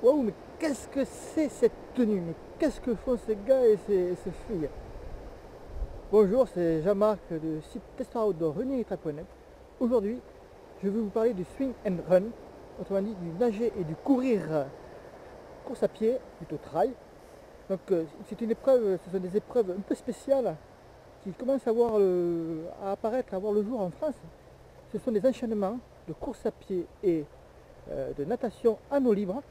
Waouh, mais qu'est-ce que c'est cette tenue? Mais qu'est-ce que font ces gars et ces filles? Bonjour, c'est Jean-Marc du site Testeur Outdoor running-track.net. Aujourd'hui, je vais vous parler du swing and run, autrement dit du nager et du courir course à pied, plutôt trail. Donc c'est une épreuve, ce sont des épreuves un peu spéciales qui commencent à apparaître, à voir le jour en France. Ce sont des enchaînements de course à pied et de natation en eau libre.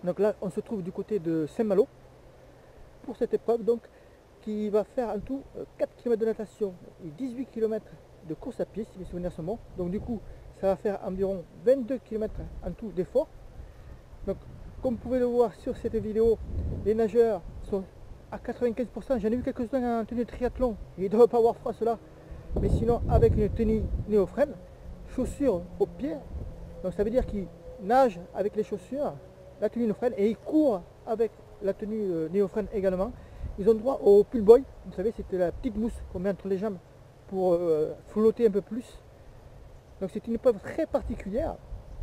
Donc là, on se trouve du côté de Saint-Malo pour cette épreuve, donc, qui va faire en tout 4 km de natation et 18 km de course à pied, si mes souvenirs sont bons. Donc du coup, ça va faire environ 22 km en tout d'effort. Donc, comme vous pouvez le voir sur cette vidéo, les nageurs sont à 95%. J'en ai vu quelques-uns en tenue de triathlon, ils ne doivent pas avoir froid cela, mais sinon avec une tenue néoprène, chaussures aux pieds. Donc ça veut dire qu'ils nagent avec les chaussures, la tenue néoprène, et ils courent avec la tenue néoprène également. Ils ont droit au pull boy, vous savez, c'était la petite mousse qu'on met entre les jambes pour flotter un peu plus. Donc c'est une épreuve très particulière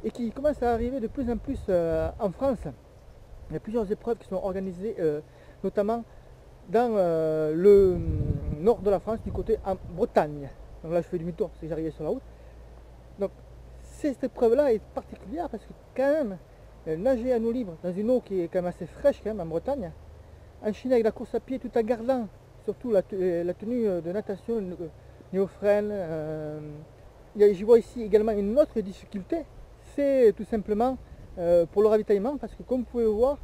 et qui commence à arriver de plus en plus en France. Il y a plusieurs épreuves qui sont organisées, notamment dans le nord de la France, du côté en Bretagne. Donc là je fais demi-tour, c'est que j'arrive sur la route. Donc cette épreuve-là est particulière parce que quand même, nager à eau libre dans une eau qui est quand même assez fraîche quand même en Bretagne, enchaîner avec la course à pied tout en gardant surtout la tenue de natation néophrène. J'y vois ici également une autre difficulté, c'est tout simplement pour le ravitaillement, parce que comme vous pouvez voir,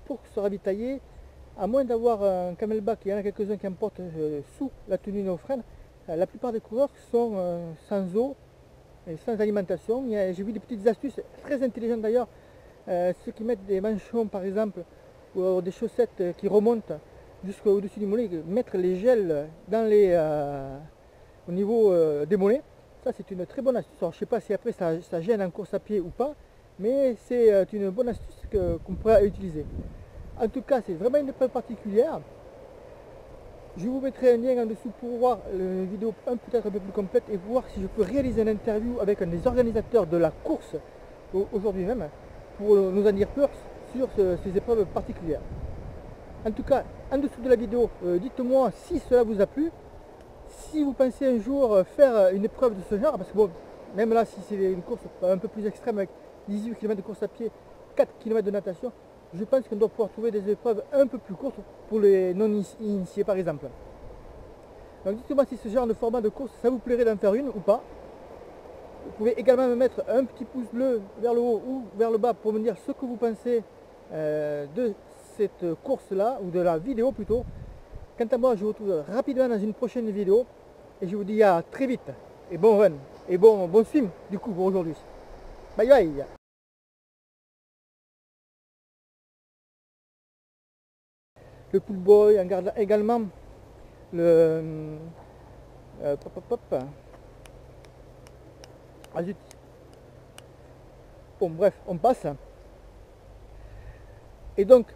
pour se ravitailler, à moins d'avoir un camelback, il y en a quelques-uns qui en portent sous la tenue néophrène, la plupart des coureurs sont sans eau et sans alimentation. J'ai vu des petites astuces très intelligentes d'ailleurs, ceux qui mettent des manchons par exemple, ou des chaussettes qui remontent jusqu'au-dessus du mollet, mettre les gels au niveau des mollets. Ça c'est une très bonne astuce. Alors, je ne sais pas si après ça gêne en course à pied ou pas, mais c'est une bonne astuce qu'on pourrait utiliser. En tout cas, c'est vraiment une épreuve particulière. Je vous mettrai un lien en dessous pour voir une vidéo peut-être un peu plus complète et voir si je peux réaliser une interview avec un des organisateurs de la course aujourd'hui même pour nous en dire plus sur ces épreuves particulières. En tout cas, en dessous de la vidéo, dites-moi si cela vous a plu. Si vous pensez un jour faire une épreuve de ce genre, parce que bon, même là, si c'est une course un peu plus extrême avec 18 km de course à pied, 4 km de natation, je pense qu'on doit pouvoir trouver des épreuves un peu plus courtes pour les non-initiés par exemple. Donc dites-moi si ce genre de format de course, ça vous plairait d'en faire une ou pas. Vous pouvez également me mettre un petit pouce bleu vers le haut ou vers le bas pour me dire ce que vous pensez de cette course-là, ou de la vidéo plutôt. Quant à moi, je vous retrouve rapidement dans une prochaine vidéo et je vous dis à très vite et bon run et bon swim du coup pour aujourd'hui. Bye bye. Le pull boy, on garde également le pop pop pop. Ah zut. Bon bref, on passe. Et donc